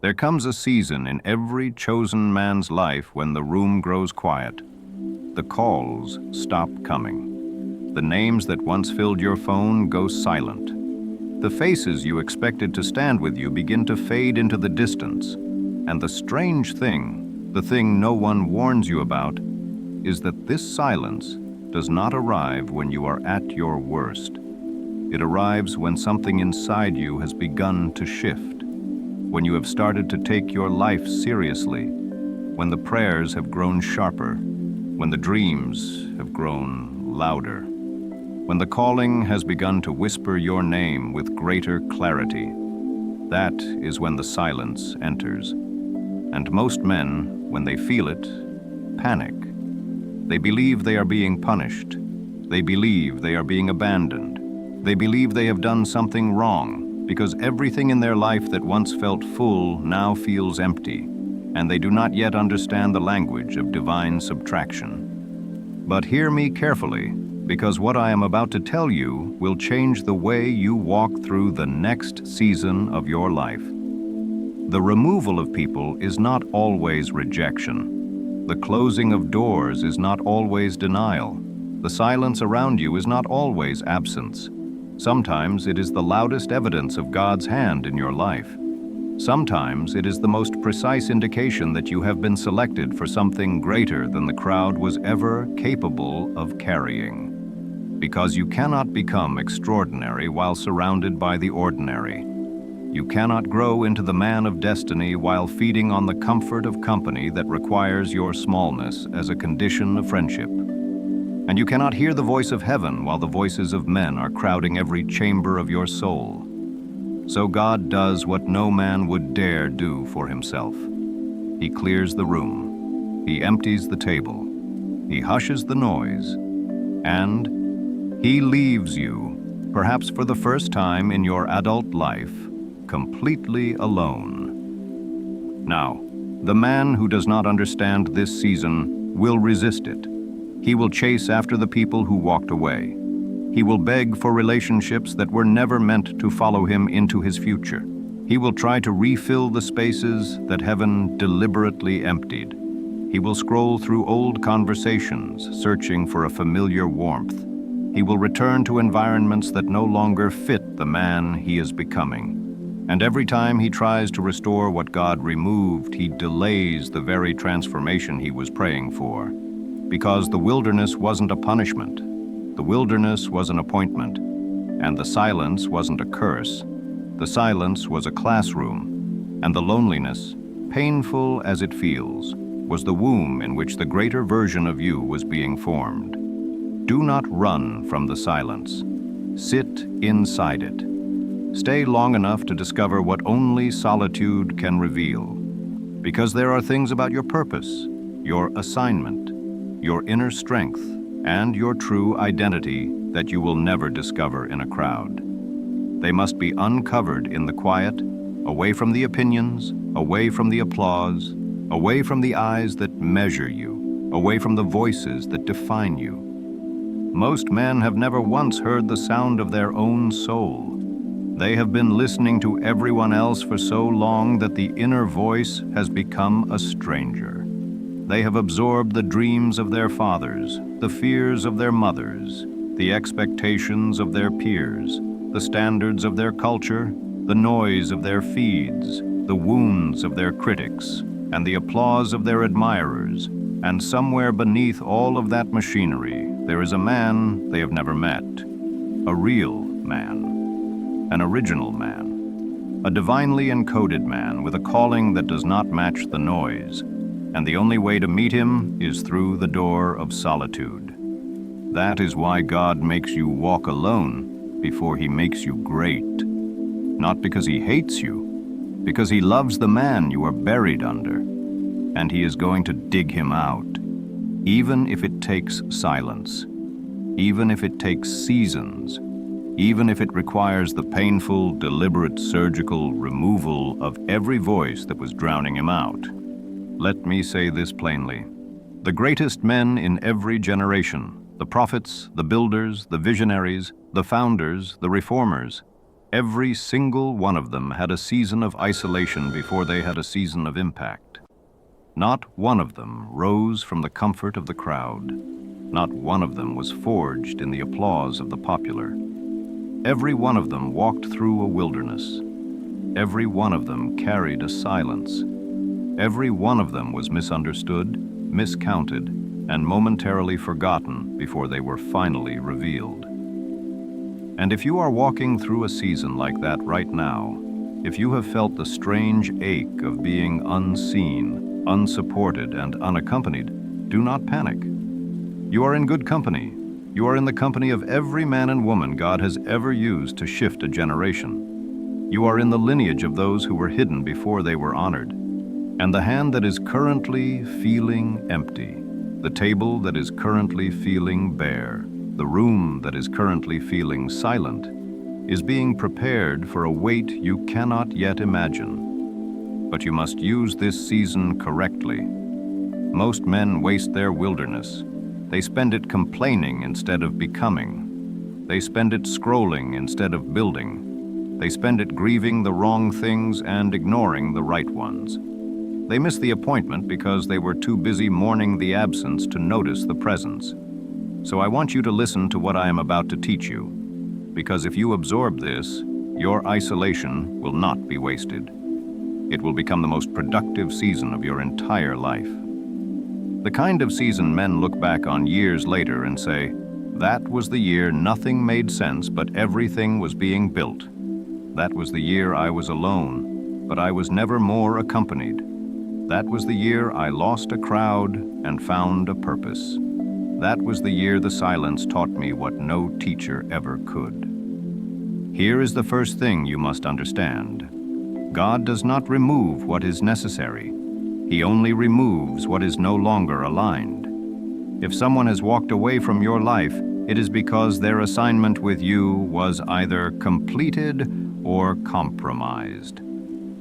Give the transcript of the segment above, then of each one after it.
There comes a season in every chosen man's life when the room grows quiet. The calls stop coming. The names that once filled your phone go silent. The faces you expected to stand with you begin to fade into the distance. And the strange thing, the thing no one warns you about, is that this silence does not arrive when you are at your worst. It arrives when something inside you has begun to shift, when you have started to take your life seriously, when the prayers have grown sharper, when the dreams have grown louder, when the calling has begun to whisper your name with greater clarity. That is when the silence enters. And most men, when they feel it, panic. They believe they are being punished. They believe they are being abandoned. They believe they have done something wrong because everything in their life that once felt full now feels empty, and they do not yet understand the language of divine subtraction. But hear me carefully, because what I am about to tell you will change the way you walk through the next season of your life. The removal of people is not always rejection. The closing of doors is not always denial. The silence around you is not always absence. Sometimes it is the loudest evidence of God's hand in your life. Sometimes it is the most precise indication that you have been selected for something greater than the crowd was ever capable of carrying. Because you cannot become extraordinary while surrounded by the ordinary. You cannot grow into the man of destiny while feeding on the comfort of company that requires your smallness as a condition of friendship. And you cannot hear the voice of heaven while the voices of men are crowding every chamber of your soul. So God does what no man would dare do for himself. He clears the room. He empties the table. He hushes the noise. And he leaves you, perhaps for the first time in your adult life, completely alone. Now, the man who does not understand this season will resist it. He will chase after the people who walked away. He will beg for relationships that were never meant to follow him into his future. He will try to refill the spaces that heaven deliberately emptied. He will scroll through old conversations, searching for a familiar warmth. He will return to environments that no longer fit the man he is becoming. And every time he tries to restore what God removed, he delays the very transformation he was praying for. Because the wilderness wasn't a punishment. The wilderness was an appointment. And the silence wasn't a curse. The silence was a classroom. And the loneliness, painful as it feels, was the womb in which the greater version of you was being formed. Do not run from the silence. Sit inside it. Stay long enough to discover what only solitude can reveal. Because there are things about your purpose, your assignment, your inner strength, and your true identity that you will never discover in a crowd. They must be uncovered in the quiet, away from the opinions, away from the applause, away from the eyes that measure you, away from the voices that define you. Most men have never once heard the sound of their own soul. They have been listening to everyone else for so long that the inner voice has become a stranger. They have absorbed the dreams of their fathers, the fears of their mothers, the expectations of their peers, the standards of their culture, the noise of their feeds, the wounds of their critics, and the applause of their admirers. And somewhere beneath all of that machinery, there is a man they have never met. A real man. An original man. A divinely encoded man with a calling that does not match the noise. And the only way to meet him is through the door of solitude. That is why God makes you walk alone before he makes you great. Not because he hates you, because he loves the man you are buried under, and he is going to dig him out, even if it takes silence, even if it takes seasons, even if it requires the painful, deliberate, surgical removal of every voice that was drowning him out. Let me say this plainly. The greatest men in every generation, the prophets, the builders, the visionaries, the founders, the reformers, Every single one of them had a season of isolation before they had a season of impact. Not one of them rose from the comfort of the crowd. Not one of them was forged in the applause of the popular. Every one of them walked through a wilderness. Every one of them carried a silence. Every one of them was misunderstood, miscounted, and momentarily forgotten before they were finally revealed. And if you are walking through a season like that right now, if you have felt the strange ache of being unseen, unsupported, and unaccompanied, do not panic. You are in good company. You are in the company of every man and woman God has ever used to shift a generation. You are in the lineage of those who were hidden before they were honored. And the hand that is currently feeling empty, the table that is currently feeling bare, the room that is currently feeling silent, is being prepared for a weight you cannot yet imagine. But you must use this season correctly. Most men waste their wilderness. They spend it complaining instead of becoming. They spend it scrolling instead of building. They spend it grieving the wrong things and ignoring the right ones. They miss the appointment because they were too busy mourning the absence to notice the presence. So I want you to listen to what I am about to teach you, because if you absorb this, your isolation will not be wasted. It will become the most productive season of your entire life. The kind of season men look back on years later and say, "That was the year nothing made sense, but everything was being built. That was the year I was alone, but I was never more accompanied. That was the year I lost a crowd and found a purpose. That was the year the silence taught me what no teacher ever could." Here is the first thing you must understand. God does not remove what is necessary. He only removes what is no longer aligned. If someone has walked away from your life, it is because their assignment with you was either completed or compromised.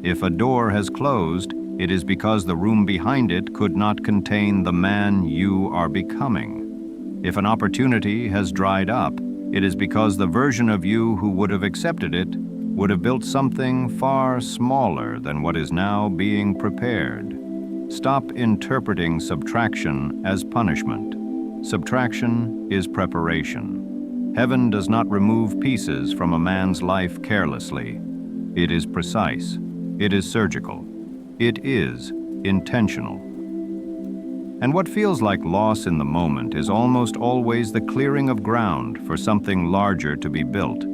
If a door has closed, it is because the room behind it could not contain the man you are becoming. If an opportunity has dried up, it is because the version of you who would have accepted it would have built something far smaller than what is now being prepared. Stop interpreting subtraction as punishment. Subtraction is preparation. Heaven does not remove pieces from a man's life carelessly. It is precise. It is surgical. It is intentional. And what feels like loss in the moment is almost always the clearing of ground for something larger to be built.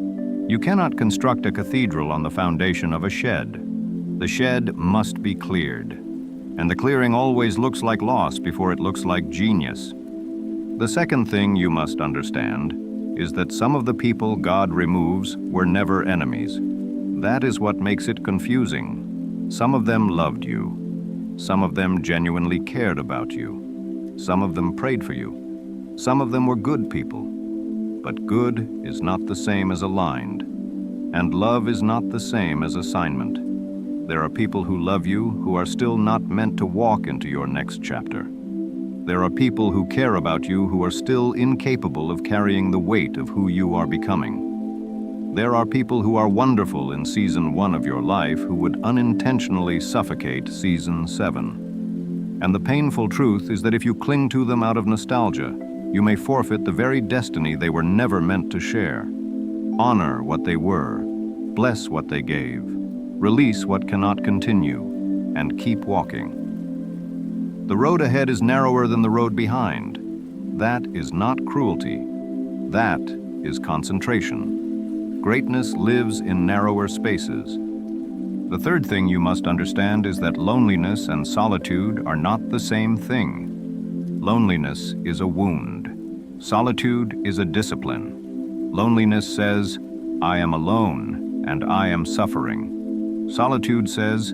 You cannot construct a cathedral on the foundation of a shed. The shed must be cleared. And the clearing always looks like loss before it looks like genius. The second thing you must understand is that some of the people God removes were never enemies. That is what makes it confusing. Some of them loved you. Some of them genuinely cared about you. Some of them prayed for you. Some of them were good people. But good is not the same as aligned. And love is not the same as assignment. There are people who love you who are still not meant to walk into your next chapter. There are people who care about you who are still incapable of carrying the weight of who you are becoming. There are people who are wonderful in season 1 of your life who would unintentionally suffocate season 7. And the painful truth is that if you cling to them out of nostalgia, you may forfeit the very destiny they were never meant to share. Honor what they were, bless what they gave, release what cannot continue, and keep walking. The road ahead is narrower than the road behind. That is not cruelty. That is concentration. Greatness lives in narrower spaces. The third thing you must understand is that loneliness and solitude are not the same thing. Loneliness is a wound. Solitude is a discipline. Loneliness says, "I am alone and I am suffering." Solitude says,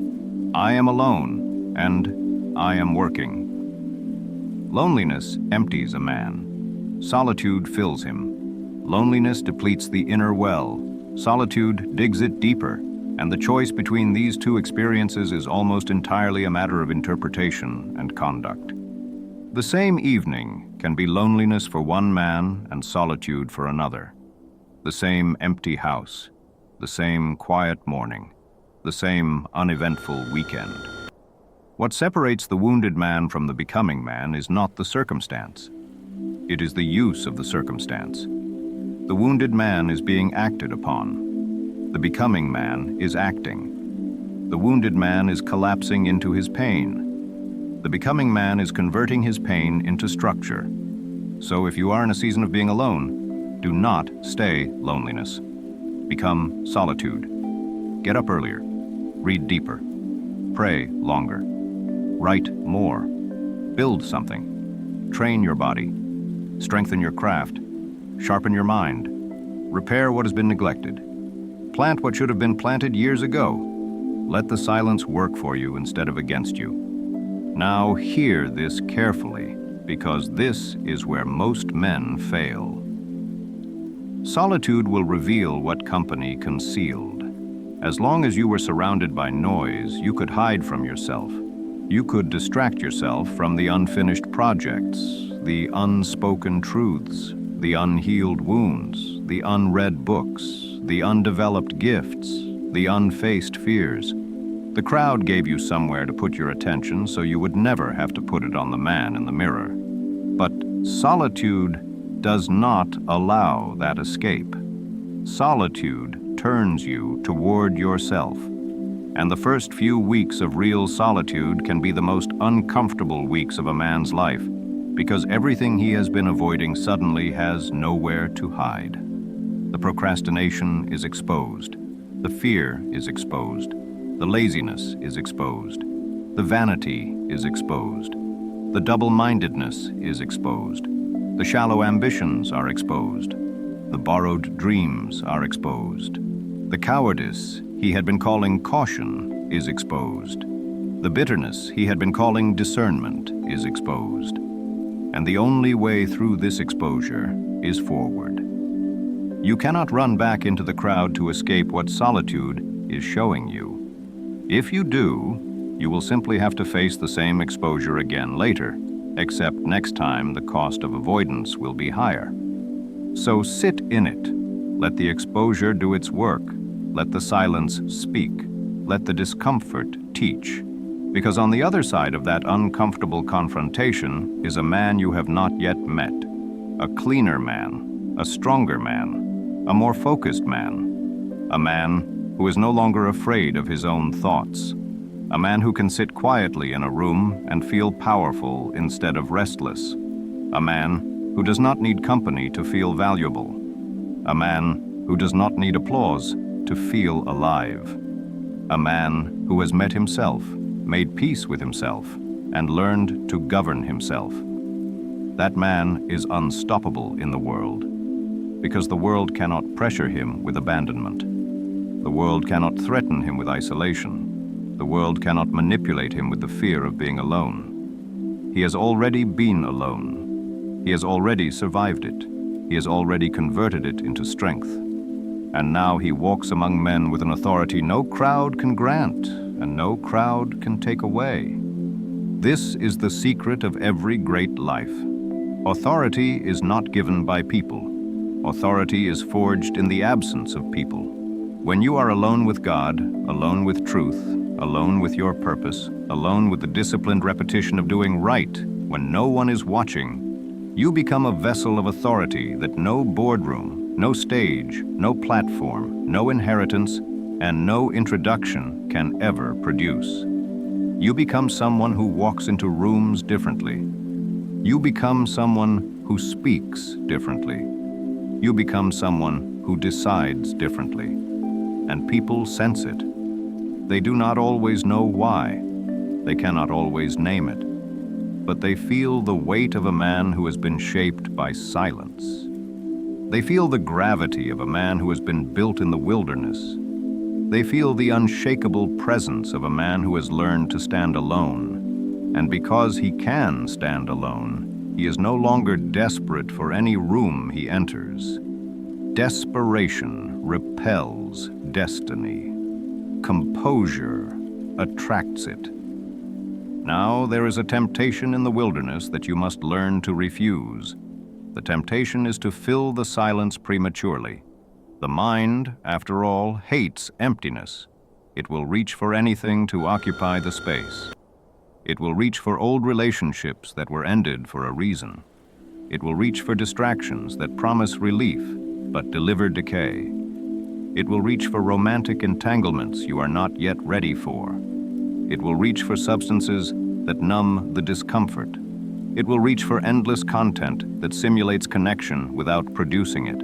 "I am alone and I am working." Loneliness empties a man. Solitude fills him. Loneliness depletes the inner well. Solitude digs it deeper. And the choice between these two experiences is almost entirely a matter of interpretation and conduct. The same evening can be loneliness for one man and solitude for another. The same empty house. the same quiet morning, the same uneventful weekend. What separates the wounded man from the becoming man is not the circumstance. It is the use of the circumstance. The wounded man is being acted upon. The becoming man is acting. The wounded man is collapsing into his pain. The becoming man is converting his pain into structure. So if you are in a season of being alone, do not stay loneliness. Become solitude. Get up earlier. Read deeper. Pray longer. Write more. Build something. Train your body. Strengthen your craft. Sharpen your mind. Repair what has been neglected. Plant what should have been planted years ago. Let the silence work for you instead of against you. Now hear this carefully, because this is where most men fail. Solitude will reveal what company concealed. As long as you were surrounded by noise, you could hide from yourself. You could distract yourself from the unfinished projects, the unspoken truths, the unhealed wounds, the unread books, the undeveloped gifts, the unfaced fears. The crowd gave you somewhere to put your attention so you would never have to put it on the man in the mirror. But solitude does not allow that escape. Solitude turns you toward yourself. And the first few weeks of real solitude can be the most uncomfortable weeks of a man's life, because everything he has been avoiding suddenly has nowhere to hide. The procrastination is exposed. The fear is exposed. The laziness is exposed. The vanity is exposed. The double-mindedness is exposed. The shallow ambitions are exposed. The borrowed dreams are exposed. The cowardice he had been calling caution is exposed. The bitterness he had been calling discernment is exposed. And the only way through this exposure is forward. You cannot run back into the crowd to escape what solitude is showing you. If you do, you will simply have to face the same exposure again later, except next time the cost of avoidance will be higher. So sit in it. Let the exposure do its work. Let the silence speak. Let the discomfort teach. Because on the other side of that uncomfortable confrontation is a man you have not yet met. A cleaner man, a stronger man, a more focused man. A man who is no longer afraid of his own thoughts. A man who can sit quietly in a room and feel powerful instead of restless. A man who does not need company to feel valuable. A man who does not need applause to feel alive. A man who has met himself, made peace with himself, and learned to govern himself. That man is unstoppable in the world, because the world cannot pressure him with abandonment. The world cannot threaten him with isolation. The world cannot manipulate him with the fear of being alone. He has already been alone. He has already survived it. He has already converted it into strength. And now he walks among men with an authority no crowd can grant and no crowd can take away. This is the secret of every great life. Authority is not given by people. Authority is forged in the absence of people. When you are alone with God, alone with truth, alone with your purpose, alone with the disciplined repetition of doing right when no one is watching, you become a vessel of authority that no boardroom, no stage, no platform, no inheritance, and no introduction can ever produce. You become someone who walks into rooms differently. You become someone who speaks differently. You become someone who decides differently. And people sense it. They do not always know why. They cannot always name it. But they feel the weight of a man who has been shaped by silence. They feel the gravity of a man who has been built in the wilderness. They feel the unshakable presence of a man who has learned to stand alone. And because he can stand alone, he is no longer desperate for any room he enters. Desperation repels destiny. Composure attracts it. Now there is a temptation in the wilderness that you must learn to refuse. The temptation is to fill the silence prematurely. The mind, after all, hates emptiness. It will reach for anything to occupy the space. It will reach for old relationships that were ended for a reason. It will reach for distractions that promise relief but deliver decay. It will reach for romantic entanglements you are not yet ready for. It will reach for substances that numb the discomfort. It will reach for endless content that simulates connection without producing it.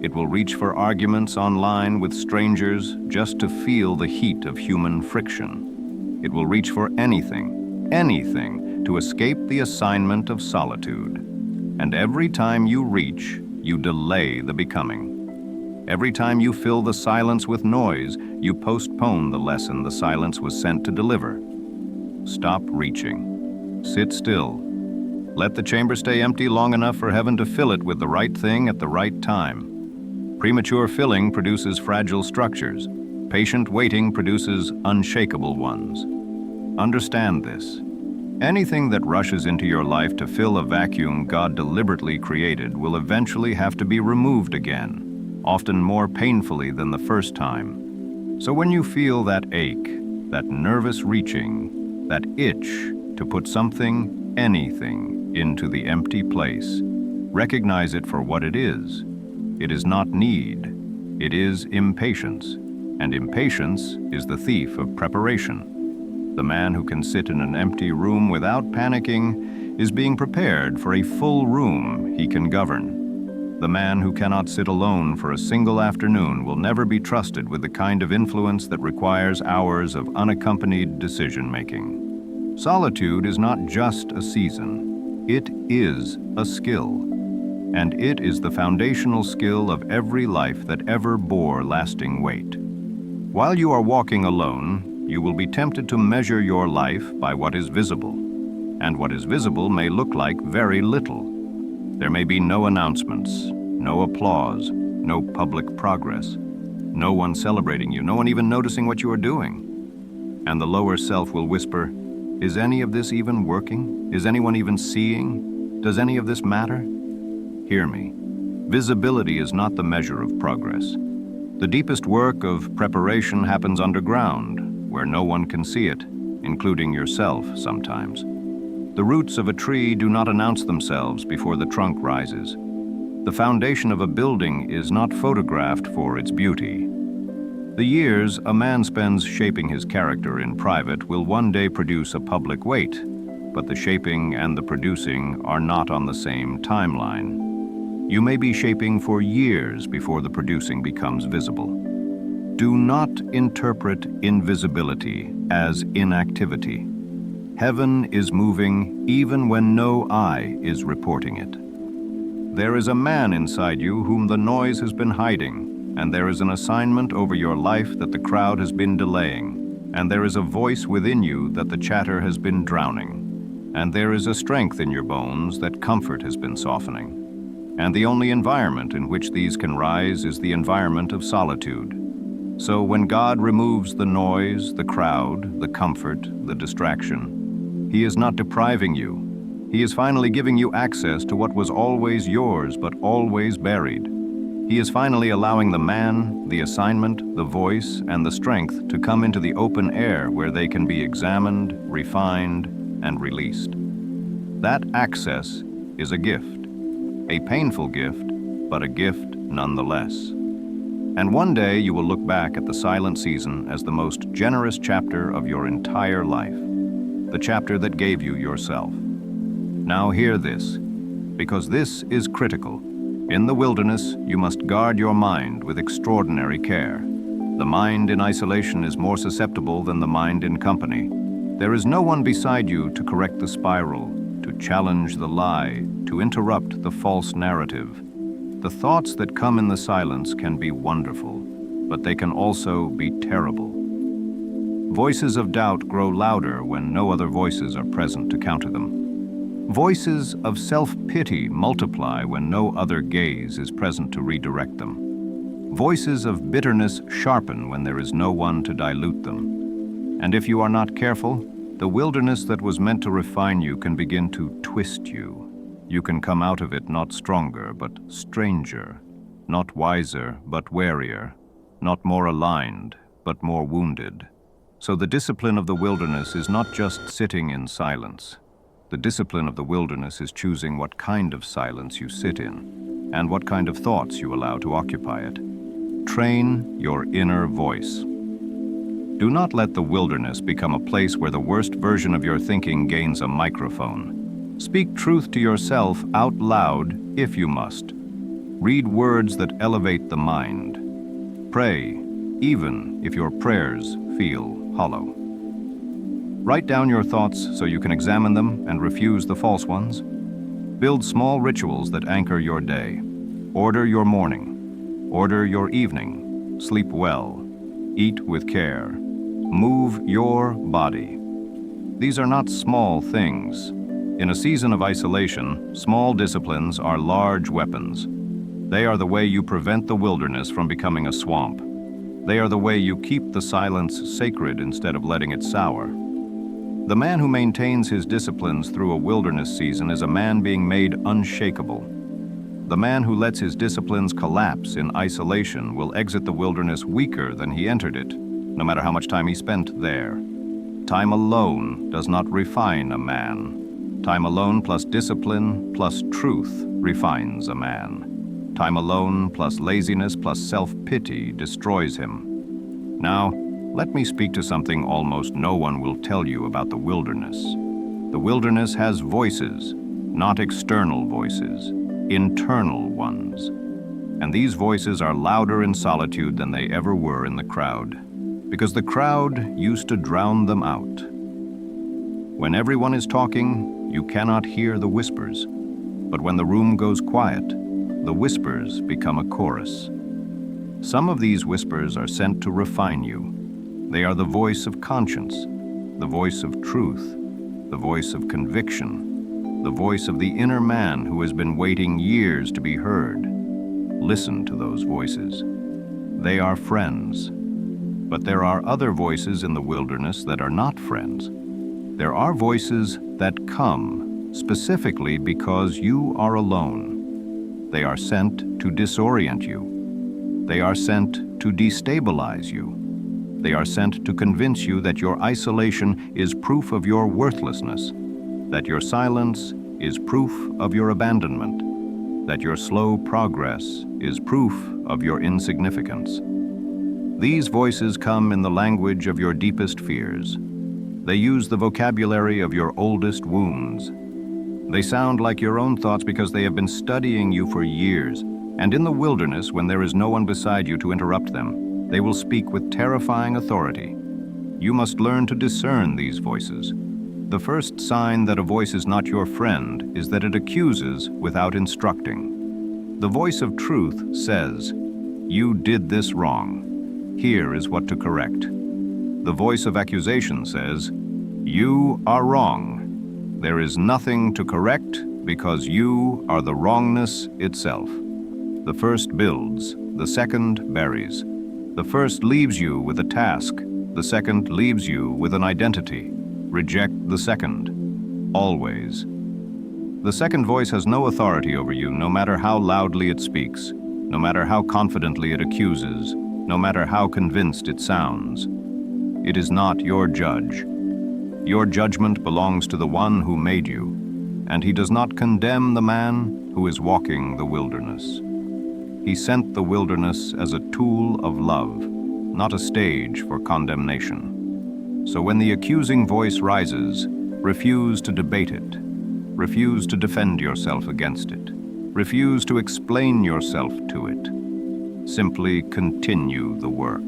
It will reach for arguments online with strangers just to feel the heat of human friction. It will reach for anything to escape the assignment of solitude. And every time you reach, you delay the becoming. Every time you fill the silence with noise, you postpone the lesson the silence was sent to deliver. Stop reaching. Sit still. Let the chamber stay empty long enough for heaven to fill it with the right thing at the right time. Premature filling produces fragile structures. Patient waiting produces unshakable ones. Understand this. Anything that rushes into your life to fill a vacuum God deliberately created will eventually have to be removed again, often more painfully than the first time. So when you feel that ache, that nervous reaching, that itch to put something, anything, into the empty place, recognize it for what it is. It is not need, it is impatience, and impatience is the thief of preparation. The man who can sit in an empty room without panicking is being prepared for a full room he can govern. The man who cannot sit alone for a single afternoon will never be trusted with the kind of influence that requires hours of unaccompanied decision-making. Solitude is not just a season, it is a skill. And it is the foundational skill of every life that ever bore lasting weight. While you are walking alone, you will be tempted to measure your life by what is visible. And what is visible may look like very little. There may be no announcements, no applause, no public progress, no one celebrating you, no one even noticing what you are doing. And the lower self will whisper, "Is any of this even working? Is anyone even seeing? Does any of this matter?" Hear me. Visibility is not the measure of progress. The deepest work of preparation happens underground, where no one can see it, including yourself sometimes. The roots of a tree do not announce themselves before the trunk rises. The foundation of a building is not photographed for its beauty. The years a man spends shaping his character in private will one day produce a public weight, but the shaping and the producing are not on the same timeline. You may be shaping for years before the producing becomes visible. Do not interpret invisibility as inactivity. Heaven is moving even when no eye is reporting it. There is a man inside you whom the noise has been hiding, and there is an assignment over your life that the crowd has been delaying, and there is a voice within you that the chatter has been drowning, and there is a strength in your bones that comfort has been softening. And the only environment in which these can rise is the environment of solitude. So when God removes the noise, the crowd, the comfort, the distraction, He is not depriving you. He is finally giving you access to what was always yours but always buried. He is finally allowing the man, the assignment, the voice, and the strength to come into the open air where they can be examined, refined, and released. That access is a gift. A painful gift, but a gift nonetheless. And one day you will look back at the silent season as the most generous chapter of your entire life, the chapter that gave you yourself. Now hear this, because this is critical. In the wilderness, you must guard your mind with extraordinary care. The mind in isolation is more susceptible than the mind in company. There is no one beside you to correct the spiral, to challenge the lie, to interrupt the false narrative. The thoughts that come in the silence can be wonderful, but they can also be terrible. Voices of doubt grow louder when no other voices are present to counter them. Voices of self-pity multiply when no other gaze is present to redirect them. Voices of bitterness sharpen when there is no one to dilute them. And if you are not careful, the wilderness that was meant to refine you can begin to twist you. You can come out of it not stronger, but stranger. not wiser, but warier, not more aligned, but more wounded. So the discipline of the wilderness is not just sitting in silence. The discipline of the wilderness is choosing what kind of silence you sit in, and what kind of thoughts you allow to occupy it. Train your inner voice. Do not let the wilderness become a place where the worst version of your thinking gains a microphone. Speak truth to yourself out loud if you must. Read words that elevate the mind. Pray, even if your prayers feel hollow. Write down your thoughts so you can examine them and refuse the false ones. Build small rituals that anchor your day. Order your morning. Order your evening. Sleep well. Eat with care. Move your body. These are not small things. In a season of isolation, small disciplines are large weapons. They are the way you prevent the wilderness from becoming a swamp. They are the way you keep the silence sacred instead of letting it sour. The man who maintains his disciplines through a wilderness season is a man being made unshakable. The man who lets his disciplines collapse in isolation will exit the wilderness weaker than he entered it, no matter how much time he spent there. Time alone does not refine a man. Time alone plus discipline plus truth refines a man. Time alone plus laziness plus self-pity destroys him. Now, let me speak to something almost no one will tell you about the wilderness. The wilderness has voices, not external voices, internal ones. And these voices are louder in solitude than they ever were in the crowd, because the crowd used to drown them out. When everyone is talking, you cannot hear the whispers. But when the room goes quiet, the whispers become a chorus. Some of these whispers are sent to refine you. They are the voice of conscience, the voice of truth, the voice of conviction, the voice of the inner man who has been waiting years to be heard. Listen to those voices. They are friends. But there are other voices in the wilderness that are not friends. There are voices that come specifically because you are alone. They are sent to disorient you. They are sent to destabilize you. They are sent to convince you that your isolation is proof of your worthlessness, that your silence is proof of your abandonment, that your slow progress is proof of your insignificance. These voices come in the language of your deepest fears. They use the vocabulary of your oldest wounds. They sound like your own thoughts because they have been studying you for years, and in the wilderness, when there is no one beside you to interrupt them, they will speak with terrifying authority. You must learn to discern these voices. The first sign that a voice is not your friend is that it accuses without instructing. The voice of truth says, "You did this wrong. Here is what to correct." The voice of accusation says, "You are wrong. There is nothing to correct because you are the wrongness itself." The first builds, the second buries. The first leaves you with a task, the second leaves you with an identity. Reject the second, always. The second voice has no authority over you, no matter how loudly it speaks, no matter how confidently it accuses, no matter how convinced it sounds. It is not your judge. Your judgment belongs to the one who made you, and he does not condemn the man who is walking the wilderness. He sent the wilderness as a tool of love, not a stage for condemnation. So when the accusing voice rises, refuse to debate it. Refuse to defend yourself against it. Refuse to explain yourself to it. Simply continue the work.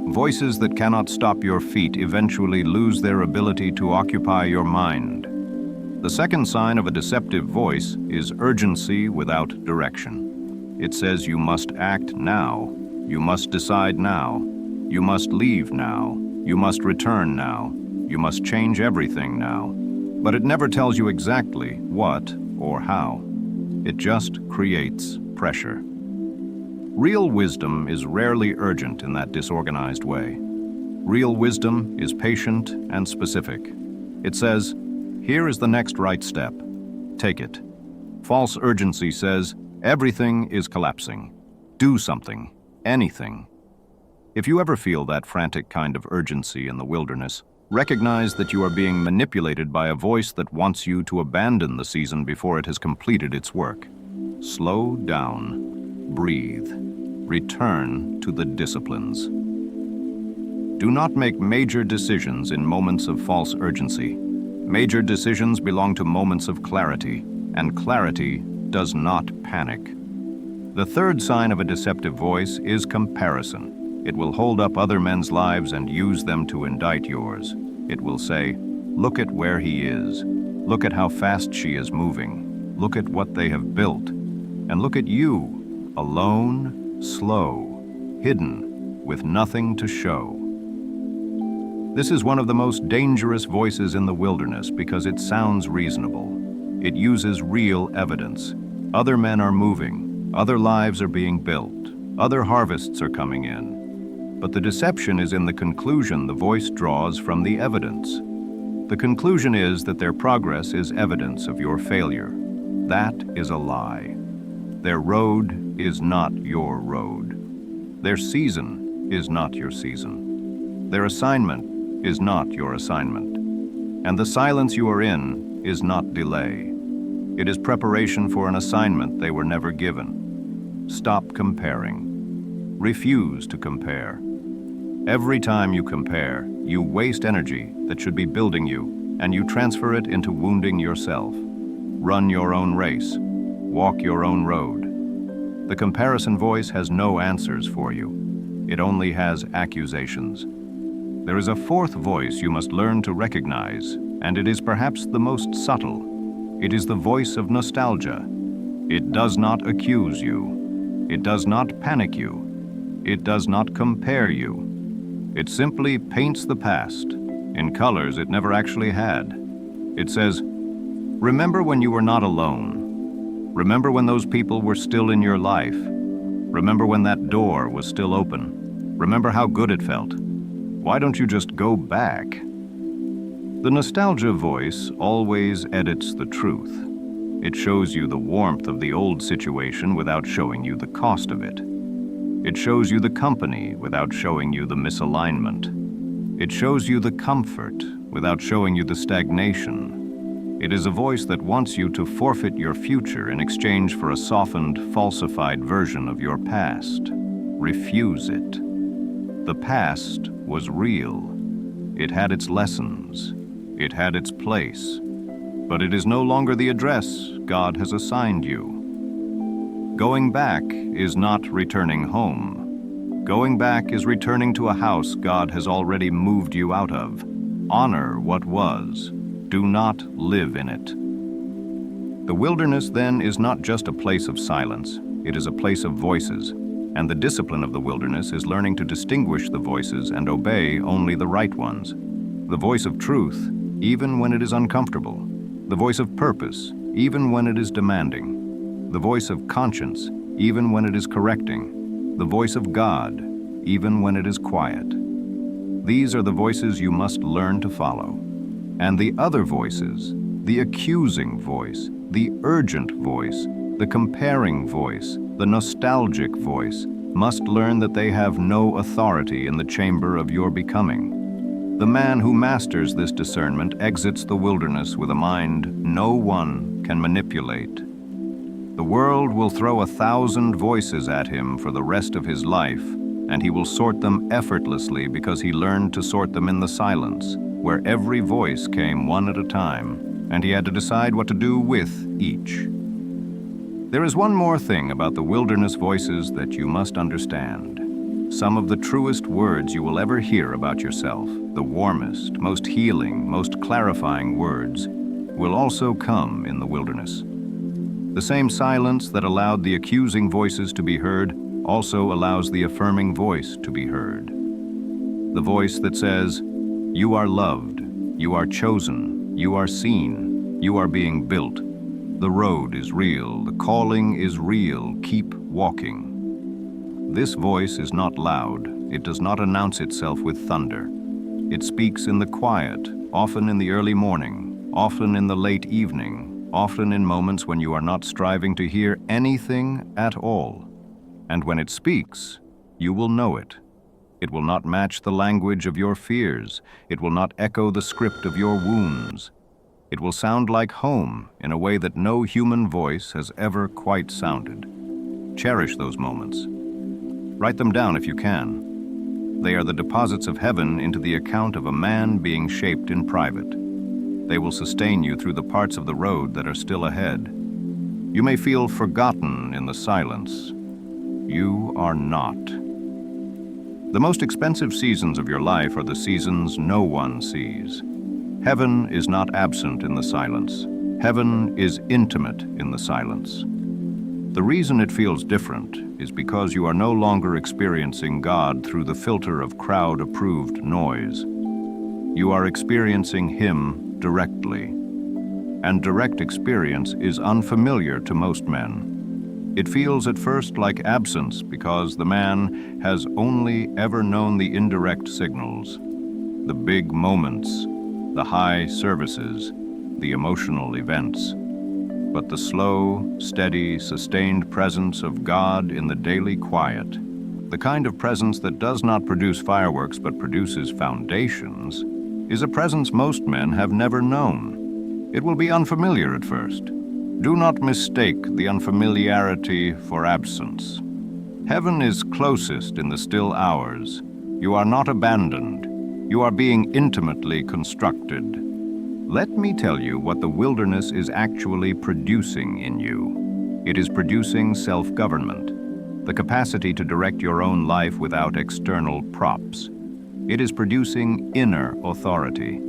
Voices that cannot stop your feet eventually lose their ability to occupy your mind. The second sign of a deceptive voice is urgency without direction. It says you must act now, you must decide now, you must leave now, you must return now, you must change everything now. But it never tells you exactly what or how. It just creates pressure. Real wisdom is rarely urgent in that disorganized way. Real wisdom is patient and specific. It says, "Here is the next right step. Take it." False urgency says, Everything is collapsing. Do something. Anything. If you ever feel that frantic kind of urgency in the wilderness, recognize that you are being manipulated by a voice that wants you to abandon the season before it has completed its work. Slow down. Breathe. Return to the disciplines. Do not make major decisions in moments of false urgency. Major decisions belong to moments of clarity, and clarity does not panic. The third sign of a deceptive voice is comparison. It will hold up other men's lives and use them to indict yours. It will say, "Look at where he is. Look at how fast she is moving. Look at what they have built. And look at you, alone, slow, hidden, with nothing to show." This is one of the most dangerous voices in the wilderness because it sounds reasonable. It uses real evidence. Other men are moving. Other lives are being built. Other harvests are coming in. But the deception is in the conclusion the voice draws from the evidence. The conclusion is that their progress is evidence of your failure. That is a lie. Their road is not your road. Their season is not your season. Their assignment is not your assignment. And the silence you are in is not delay. It is preparation for an assignment they were never given. Stop comparing. Refuse to compare. Every time you compare, you waste energy that should be building you, and you transfer it into wounding yourself. Run your own race. Walk your own road. The comparison voice has no answers for you. It only has accusations. There is a fourth voice you must learn to recognize, and it is perhaps the most subtle. It is the voice of nostalgia. It does not accuse you. It does not panic you. It does not compare you. It simply paints the past in colors it never actually had. It says, "Remember when you were not alone. Remember when those people were still in your life. Remember when that door was still open. Remember how good it felt. Why don't you just go back?" The nostalgia voice always edits the truth. It shows you the warmth of the old situation without showing you the cost of it. It shows you the company without showing you the misalignment. It shows you the comfort without showing you the stagnation. It is a voice that wants you to forfeit your future in exchange for a softened, falsified version of your past. Refuse it. The past was real. It had its lessons. It had its place. But it is no longer the address God has assigned you. Going back is not returning home. Going back is returning to a house God has already moved you out of. Honor what was. Do not live in it. The wilderness, then, is not just a place of silence. It is a place of voices. And the discipline of the wilderness is learning to distinguish the voices and obey only the right ones. The voice of truth, even when it is uncomfortable. The voice of purpose, even when it is demanding. The voice of conscience, even when it is correcting. The voice of God, even when it is quiet. These are the voices you must learn to follow. And the other voices, the accusing voice, the urgent voice, the comparing voice, the nostalgic voice, must learn that they have no authority in the chamber of your becoming. The man who masters this discernment exits the wilderness with a mind no one can manipulate. The world will throw 1,000 voices at him for the rest of his life, and he will sort them effortlessly because he learned to sort them in the silence, where every voice came one at a time, and he had to decide what to do with each. There is one more thing about the wilderness voices that you must understand. Some of the truest words you will ever hear about yourself, the warmest, most healing, most clarifying words, will also come in the wilderness. The same silence that allowed the accusing voices to be heard also allows the affirming voice to be heard. The voice that says, "You are loved, you are chosen, you are seen, you are being built. The road is real, the calling is real, keep walking." This voice is not loud. It does not announce itself with thunder. It speaks in the quiet, often in the early morning, often in the late evening, often in moments when you are not striving to hear anything at all. And when it speaks, you will know it. It will not match the language of your fears. It will not echo the script of your wounds. It will sound like home in a way that no human voice has ever quite sounded. Cherish those moments. Write them down if you can. They are the deposits of heaven into the account of a man being shaped in private. They will sustain you through the parts of the road that are still ahead. You may feel forgotten in the silence. You are not. The most expensive seasons of your life are the seasons no one sees. Heaven is not absent in the silence. Heaven is intimate in the silence. The reason it feels different is because you are no longer experiencing God through the filter of crowd-approved noise. You are experiencing Him directly. And direct experience is unfamiliar to most men. It feels at first like absence because the man has only ever known the indirect signals, the big moments, the high services, the emotional events. But the slow, steady, sustained presence of God in the daily quiet, the kind of presence that does not produce fireworks but produces foundations, is a presence most men have never known. It will be unfamiliar at first. Do not mistake the unfamiliarity for absence. Heaven is closest in the still hours. You are not abandoned. You are being intimately constructed. Let me tell you what the wilderness is actually producing in you. It is producing self-government, the capacity to direct your own life without external props. It is producing inner authority,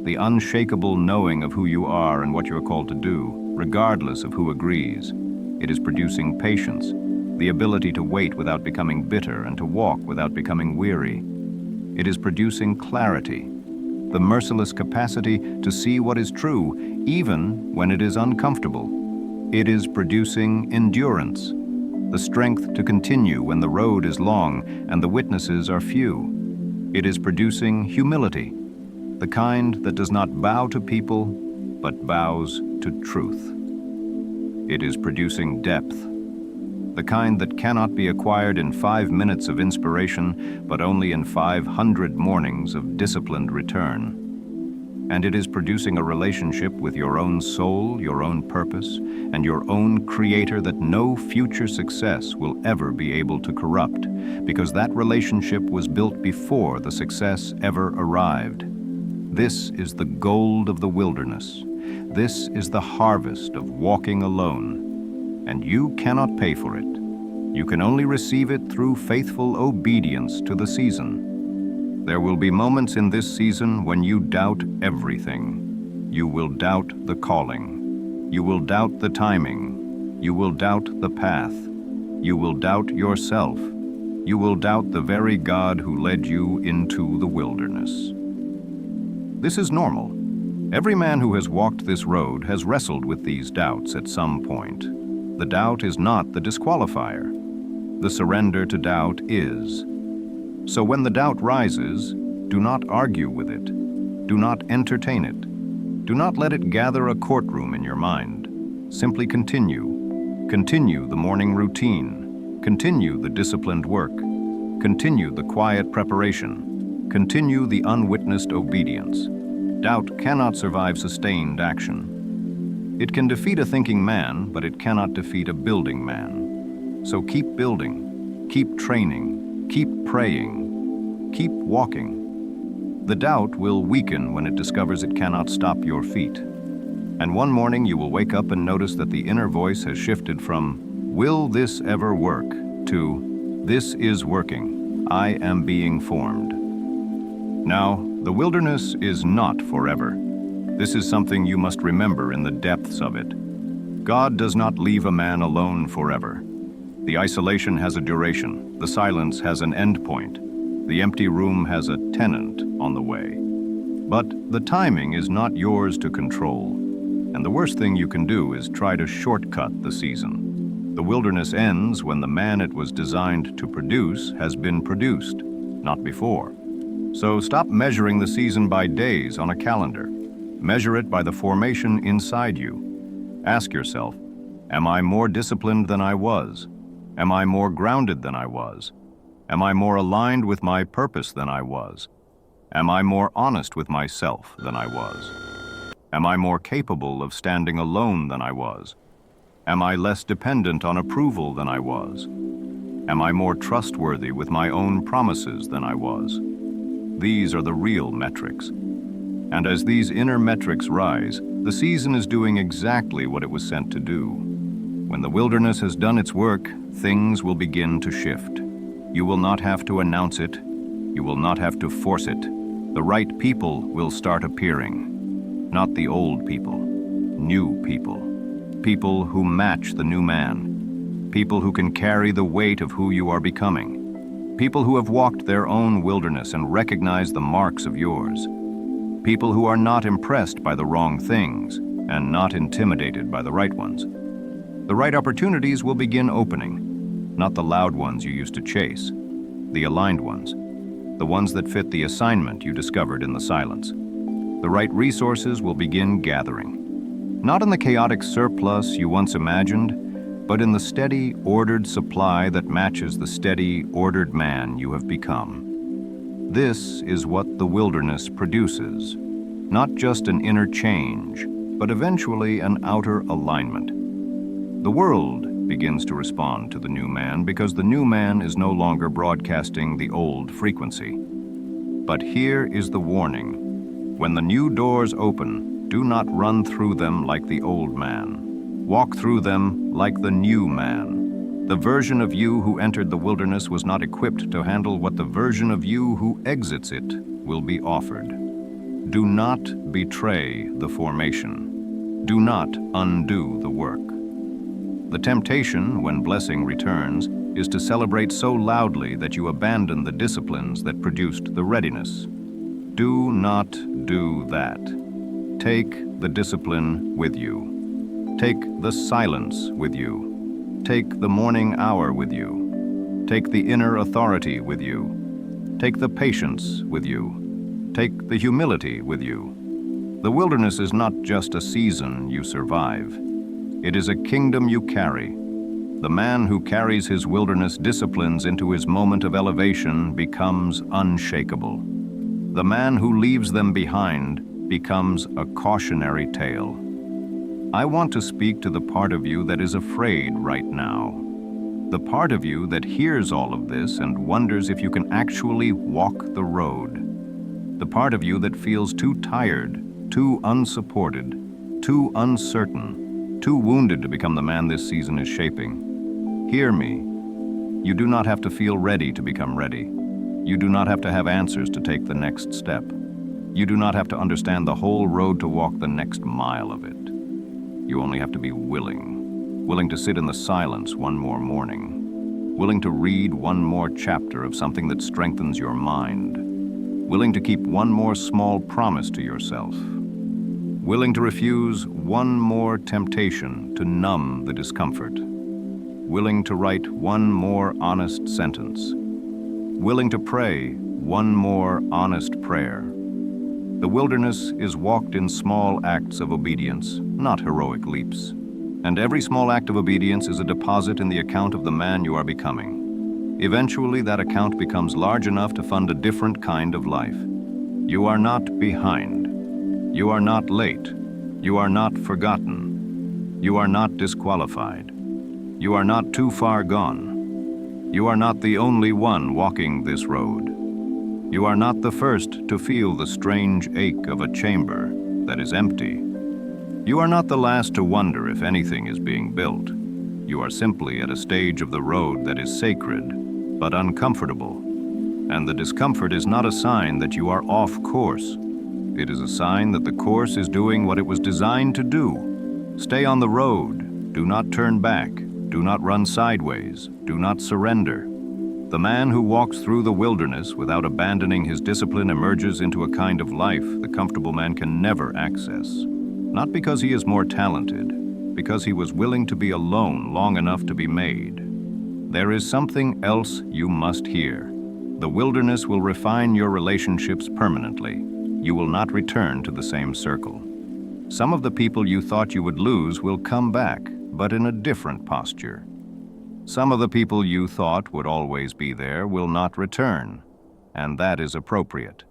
the unshakable knowing of who you are and what you are called to do, regardless of who agrees. It is producing patience, the ability to wait without becoming bitter and to walk without becoming weary. It is producing clarity, the merciless capacity to see what is true, even when it is uncomfortable. It is producing endurance, the strength to continue when the road is long and the witnesses are few. It is producing humility, the kind that does not bow to people, but bows to truth. It is producing depth, the kind that cannot be acquired in 5 minutes of inspiration, but only in 500 mornings of disciplined return. And it is producing a relationship with your own soul, your own purpose, and your own creator that no future success will ever be able to corrupt, because that relationship was built before the success ever arrived. This is the gold of the wilderness. This is the harvest of walking alone. And you cannot pay for it. You can only receive it through faithful obedience to the season. There will be moments in this season when you doubt everything. You will doubt the calling. You will doubt the timing. You will doubt the path. You will doubt yourself. You will doubt the very God who led you into the wilderness. This is normal. Every man who has walked this road has wrestled with these doubts at some point. The doubt is not the disqualifier. The surrender to doubt is. So when the doubt rises, do not argue with it. Do not entertain it. Do not let it gather a courtroom in your mind. Simply continue. Continue the morning routine. Continue the disciplined work. Continue the quiet preparation. Continue the unwitnessed obedience. Doubt cannot survive sustained action. It can defeat a thinking man, but it cannot defeat a building man. So keep building, keep training, keep praying, keep walking. The doubt will weaken when it discovers it cannot stop your feet. And one morning you will wake up and notice that the inner voice has shifted from, "Will this ever work?" to, "This is working. I am being formed." Now, the wilderness is not forever. This is something you must remember in the depths of it. God does not leave a man alone forever. The isolation has a duration. The silence has an end point. The empty room has a tenant on the way. But the timing is not yours to control. And the worst thing you can do is try to shortcut the season. The wilderness ends when the man it was designed to produce has been produced, not before. So stop measuring the season by days on a calendar. Measure it by the formation inside you. Ask yourself, am I more disciplined than I was? Am I more grounded than I was? Am I more aligned with my purpose than I was? Am I more honest with myself than I was? Am I more capable of standing alone than I was? Am I less dependent on approval than I was? Am I more trustworthy with my own promises than I was? These are the real metrics. And as these inner metrics rise, the season is doing exactly what it was sent to do. When the wilderness has done its work, things will begin to shift. You will not have to announce it. You will not have to force it. The right people will start appearing. Not the old people. New people. People who match the new man. People who can carry the weight of who you are becoming. People who have walked their own wilderness and recognize the marks of yours. People who are not impressed by the wrong things and not intimidated by the right ones. The right opportunities will begin opening, not the loud ones you used to chase, the aligned ones, the ones that fit the assignment you discovered in the silence. The right resources will begin gathering, not in the chaotic surplus you once imagined, but in the steady, ordered supply that matches the steady, ordered man you have become. This is what the wilderness produces, not just an inner change, but eventually an outer alignment. The world begins to respond to the new man because the new man is no longer broadcasting the old frequency. But here is the warning. When the new doors open, do not run through them like the old man. Walk through them like the new man. The version of you who entered the wilderness was not equipped to handle what the version of you who exits it will be offered. Do not betray the formation. Do not undo the work. The temptation, when blessing returns, is to celebrate so loudly that you abandon the disciplines that produced the readiness. Do not do that. Take the discipline with you. Take the silence with you. Take the morning hour with you. Take the inner authority with you. Take the patience with you. Take the humility with you. The wilderness is not just a season you survive. It is a kingdom you carry. The man who carries his wilderness disciplines into his moment of elevation becomes unshakable. The man who leaves them behind becomes a cautionary tale. I want to speak to the part of you that is afraid right now. The part of you that hears all of this and wonders if you can actually walk the road. The part of you that feels too tired, too unsupported, too uncertain, too wounded to become the man this season is shaping. Hear me. You do not have to feel ready to become ready. You do not have to have answers to take the next step. You do not have to understand the whole road to walk the next mile of it. You only have to be willing to sit in the silence one more morning, willing to read one more chapter of something that strengthens your mind, willing to keep one more small promise to yourself, willing to refuse one more temptation to numb the discomfort, willing to write one more honest sentence, willing to pray one more honest prayer. The wilderness is walked in small acts of obedience, not heroic leaps. And every small act of obedience is a deposit in the account of the man you are becoming. Eventually, that account becomes large enough to fund a different kind of life. You are not behind. You are not late. You are not forgotten. You are not disqualified. You are not too far gone. You are not the only one walking this road. You are not the first to feel the strange ache of a chamber that is empty. You are not the last to wonder if anything is being built. You are simply at a stage of the road that is sacred, but uncomfortable. And the discomfort is not a sign that you are off course. It is a sign that the course is doing what it was designed to do. Stay on the road. Do not turn back. Do not run sideways. Do not surrender. The man who walks through the wilderness without abandoning his discipline emerges into a kind of life the comfortable man can never access. Not because he is more talented, because he was willing to be alone long enough to be made. There is something else you must hear. The wilderness will refine your relationships permanently. You will not return to the same circle. Some of the people you thought you would lose will come back, but in a different posture. Some of the people you thought would always be there will not return, and that is appropriate.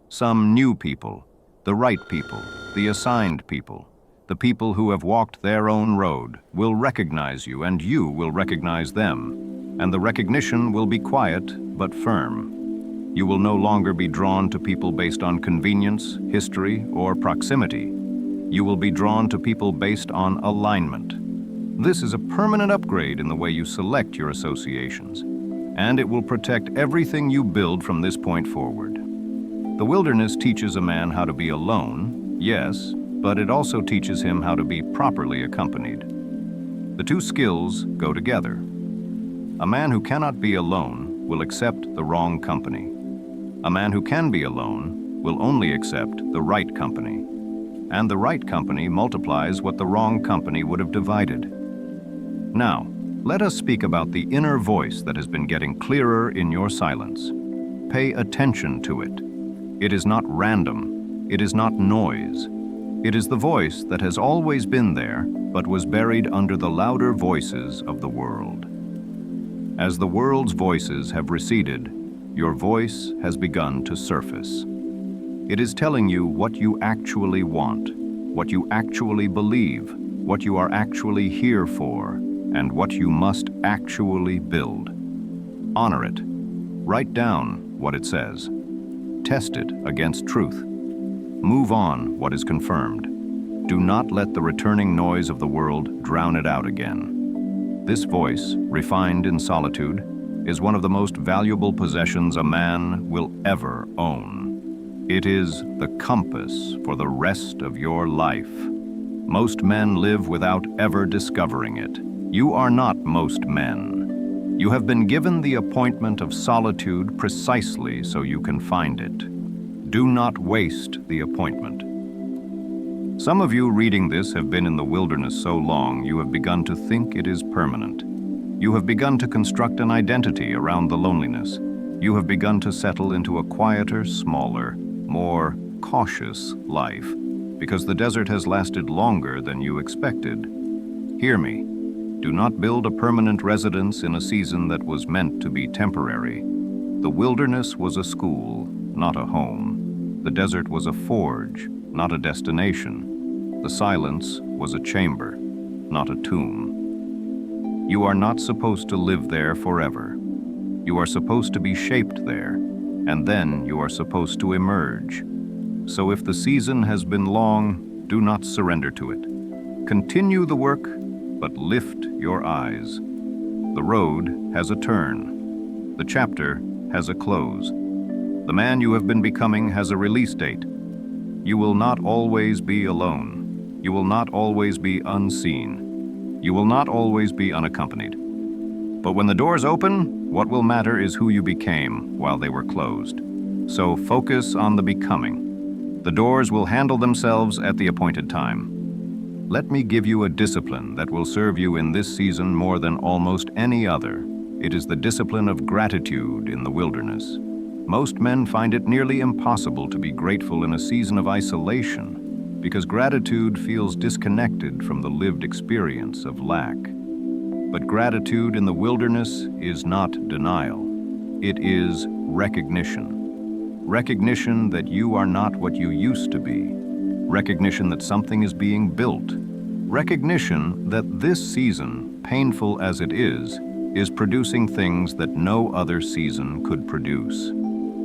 Some new people, the right people, the assigned people, the people who have walked their own road, will recognize you and you will recognize them, and the recognition will be quiet but firm. You will no longer be drawn to people based on convenience, history, or proximity. You will be drawn to people based on alignment. This is a permanent upgrade in the way you select your associations, and it will protect everything you build from this point forward. The wilderness teaches a man how to be alone, yes, but it also teaches him how to be properly accompanied. The two skills go together. A man who cannot be alone will accept the wrong company. A man who can be alone will only accept the right company. And the right company multiplies what the wrong company would have divided. Now, let us speak about the inner voice that has been getting clearer in your silence. Pay attention to it. It is not random. It is not noise. It is the voice that has always been there, but was buried under the louder voices of the world. As the world's voices have receded, your voice has begun to surface. It is telling you what you actually want, what you actually believe, what you are actually here for, and what you must actually build. Honor it. Write down what it says. Test it against truth. Move on what is confirmed. Do not let the returning noise of the world drown it out again. This voice, refined in solitude, is one of the most valuable possessions a man will ever own. It is the compass for the rest of your life. Most men live without ever discovering it. You are not most men. You have been given the appointment of solitude precisely so you can find it. Do not waste the appointment. Some of you reading this have been in the wilderness so long you have begun to think it is permanent. You have begun to construct an identity around the loneliness. You have begun to settle into a quieter, smaller, more cautious life, because the desert has lasted longer than you expected. Hear me. Do not build a permanent residence in a season that was meant to be temporary. The wilderness was a school, not a home. The desert was a forge, not a destination. The silence was a chamber, not a tomb. You are not supposed to live there forever. You are supposed to be shaped there, and then you are supposed to emerge. So if the season has been long, do not surrender to it. Continue the work, but lift your eyes. The road has a turn. The chapter has a close. The man you have been becoming has a release date. You will not always be alone. You will not always be unseen. You will not always be unaccompanied. But when the doors open, what will matter is who you became while they were closed. So focus on the becoming. The doors will handle themselves at the appointed time. Let me give you a discipline that will serve you in this season more than almost any other. It is the discipline of gratitude in the wilderness. Most men find it nearly impossible to be grateful in a season of isolation, because gratitude feels disconnected from the lived experience of lack. But gratitude in the wilderness is not denial. It is recognition. Recognition that you are not what you used to be. Recognition that something is being built. Recognition that this season, painful as it is producing things that no other season could produce.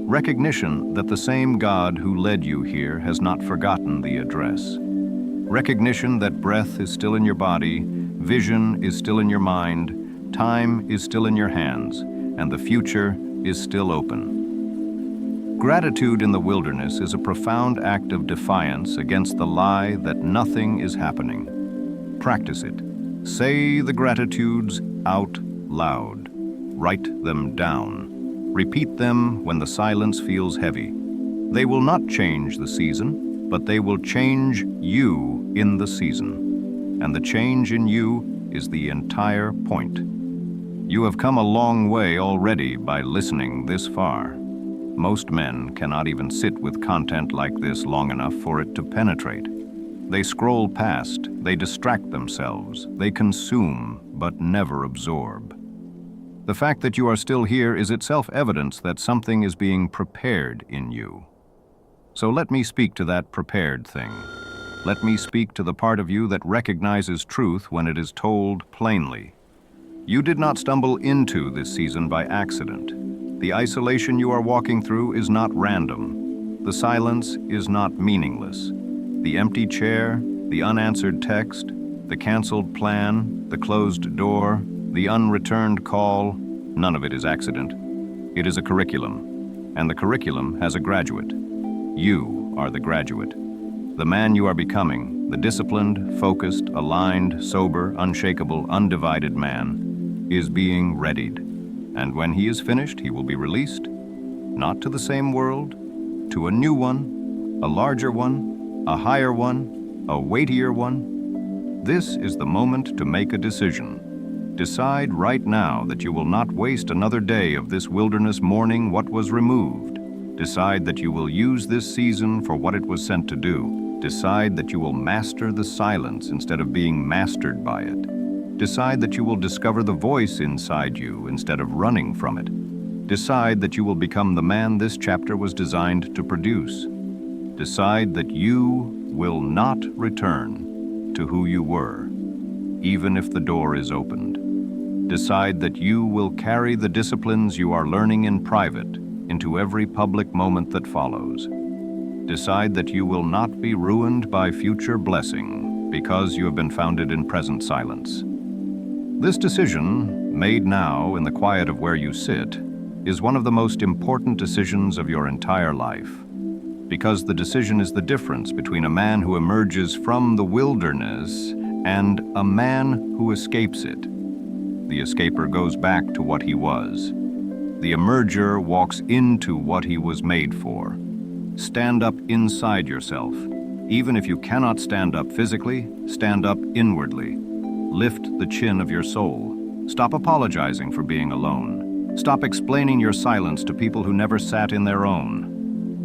Recognition that the same God who led you here has not forgotten the address. Recognition that breath is still in your body, vision is still in your mind, time is still in your hands, and the future is still open. Gratitude in the wilderness is a profound act of defiance against the lie that nothing is happening. Practice it. Say the gratitudes out loud. Write them down. Repeat them when the silence feels heavy. They will not change the season, but they will change you in the season. And the change in you is the entire point. You have come a long way already by listening this far. Most men cannot even sit with content like this long enough for it to penetrate. They scroll past, they distract themselves, they consume, but never absorb. The fact that you are still here is itself evidence that something is being prepared in you. So let me speak to that prepared thing. Let me speak to the part of you that recognizes truth when it is told plainly. You did not stumble into this season by accident. The isolation you are walking through is not random. The silence is not meaningless. The empty chair, the unanswered text, the canceled plan, the closed door, the unreturned call, none of it is accident. It is a curriculum, and the curriculum has a graduate. You are the graduate. The man you are becoming, the disciplined, focused, aligned, sober, unshakable, undivided man, is being readied. And when he is finished, he will be released, not to the same world, to a new one, a larger one, a higher one, a weightier one. This is the moment to make a decision. Decide right now that you will not waste another day of this wilderness mourning what was removed. Decide that you will use this season for what it was sent to do. Decide that you will master the silence instead of being mastered by it. Decide that you will discover the voice inside you instead of running from it. Decide that you will become the man this chapter was designed to produce. Decide that you will not return to who you were, even if the door is opened. Decide that you will carry the disciplines you are learning in private into every public moment that follows. Decide that you will not be ruined by future blessing because you have been founded in present silence. This decision, made now in the quiet of where you sit, is one of the most important decisions of your entire life, because the decision is the difference between a man who emerges from the wilderness and a man who escapes it. The escaper goes back to what he was. The emerger walks into what he was made for. Stand up inside yourself. Even if you cannot stand up physically, stand up inwardly. Lift the chin of your soul. Stop apologizing for being alone. Stop explaining your silence to people who never sat in their own.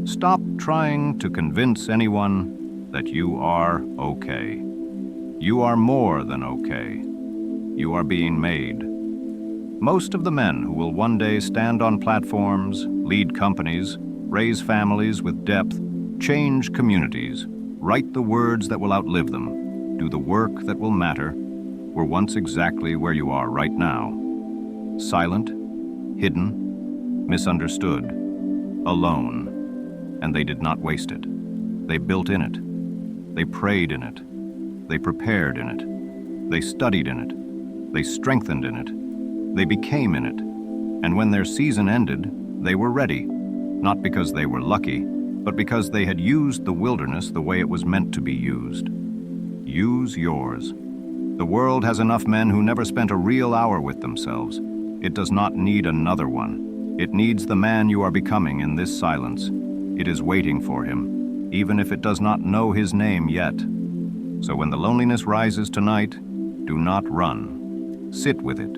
Stop trying to convince anyone that you are okay. You are more than okay. You are being made. Most of the men who will one day stand on platforms, lead companies, raise families with depth, change communities, write the words that will outlive them, do the work that will matter, were once exactly where you are right now. Silent, hidden, misunderstood, alone, and they did not waste it. They built in it. They prayed in it. They prepared in it. They studied in it. They strengthened in it. They became in it. And when their season ended, they were ready, not because they were lucky, but because they had used the wilderness the way it was meant to be used. Use yours. The world has enough men who never spent a real hour with themselves. It does not need another one. It needs the man you are becoming in this silence. It is waiting for him, even if it does not know his name yet. So when the loneliness rises tonight, do not run. Sit with it.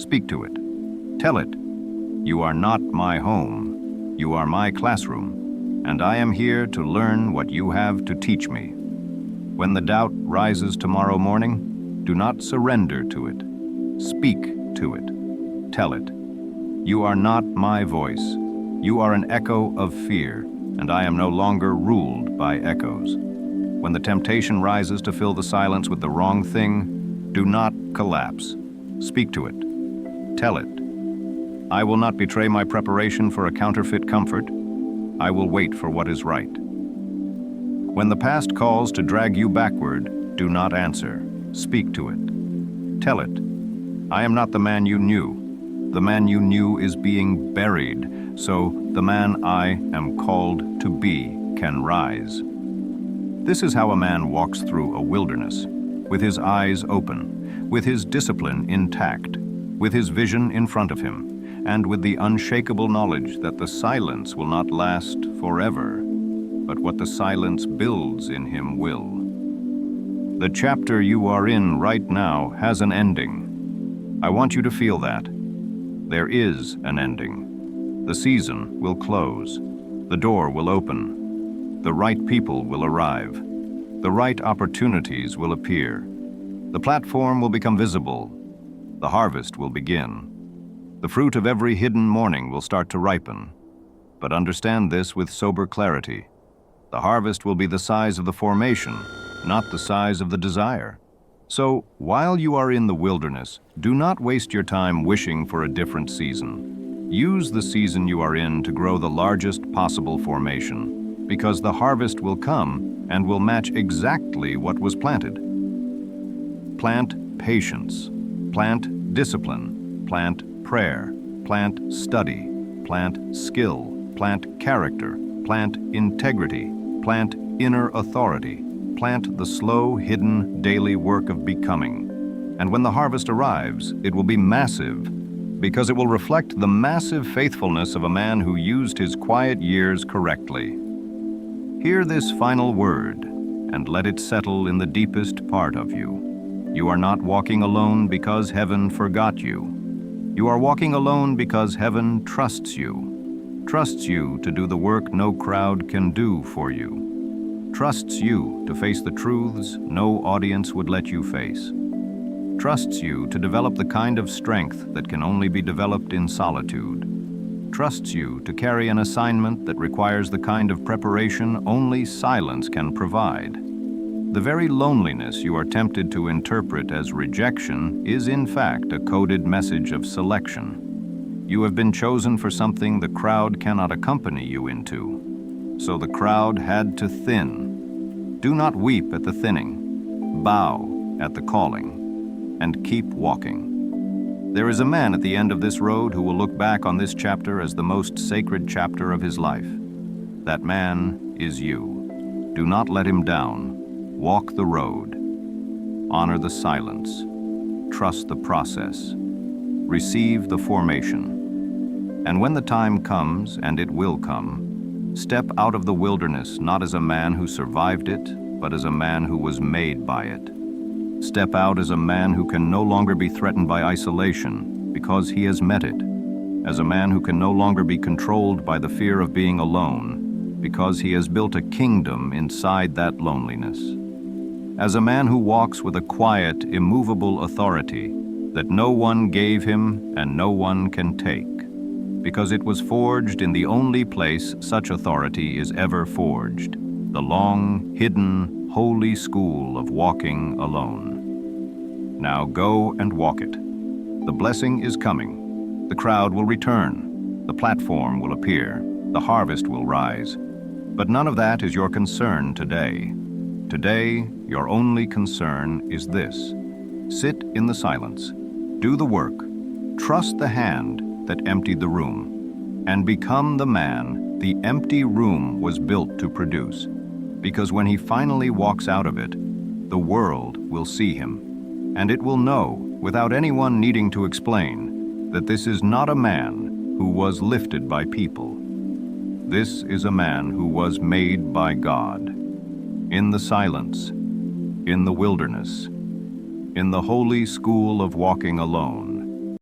Speak to it. Tell it, you are not my home. You are my classroom, and I am here to learn what you have to teach me. When the doubt rises tomorrow morning, do not surrender to it. Speak to it. Tell it, you are not my voice. You are an echo of fear, and I am no longer ruled by echoes. When the temptation rises to fill the silence with the wrong thing, do not collapse. Speak to it. Tell it, I will not betray my preparation for a counterfeit comfort. I will wait for what is right. When the past calls to drag you backward, do not answer. Speak to it. Tell it, I am not the man you knew. The man you knew is being buried, so the man I am called to be can rise. This is how a man walks through a wilderness, with his eyes open, with his discipline intact, with his vision in front of him, and with the unshakable knowledge that the silence will not last forever, but what the silence builds in him will. The chapter you are in right now has an ending. I want you to feel that. There is an ending. The season will close. The door will open. The right people will arrive. The right opportunities will appear. The platform will become visible. The harvest will begin. The fruit of every hidden morning will start to ripen. But understand this with sober clarity. The harvest will be the size of the formation, not the size of the desire. So, while you are in the wilderness, do not waste your time wishing for a different season. Use the season you are in to grow the largest possible formation, because the harvest will come and will match exactly what was planted. Plant patience, plant discipline, plant prayer, plant study, plant skill, plant character, plant integrity, plant inner authority, plant the slow, hidden, daily work of becoming. And when the harvest arrives, it will be massive, because it will reflect the massive faithfulness of a man who used his quiet years correctly. Hear this final word, and let it settle in the deepest part of you. You are not walking alone because heaven forgot you. You are walking alone because heaven trusts you. Trusts you to do the work no crowd can do for you. Trusts you to face the truths no audience would let you face. Trusts you to develop the kind of strength that can only be developed in solitude. Trusts you to carry an assignment that requires the kind of preparation only silence can provide. The very loneliness you are tempted to interpret as rejection is in fact a coded message of selection. You have been chosen for something the crowd cannot accompany you into. So the crowd had to thin. Do not weep at the thinning. Bow at the calling. And keep walking. There is a man at the end of this road who will look back on this chapter as the most sacred chapter of his life. That man is you. Do not let him down. Walk the road. Honor the silence. Trust the process. Receive the formation. And when the time comes, and it will come, step out of the wilderness not as a man who survived it, but as a man who was made by it. Step out as a man who can no longer be threatened by isolation because he has met it. As a man who can no longer be controlled by the fear of being alone because he has built a kingdom inside that loneliness. As a man who walks with a quiet, immovable authority that no one gave him and no one can take, because it was forged in the only place such authority is ever forged, the long, hidden, holy school of walking alone. Now go and walk it. The blessing is coming. The crowd will return. The platform will appear. The harvest will rise. But none of that is your concern today. Today, your only concern is this. Sit in the silence. Do the work. Trust the hand that emptied the room, and become the man the empty room was built to produce. Because when he finally walks out of it, the world will see him, and it will know, without anyone needing to explain, that this is not a man who was lifted by people. This is a man who was made by God. In the silence, in the wilderness, in the holy school of walking alone,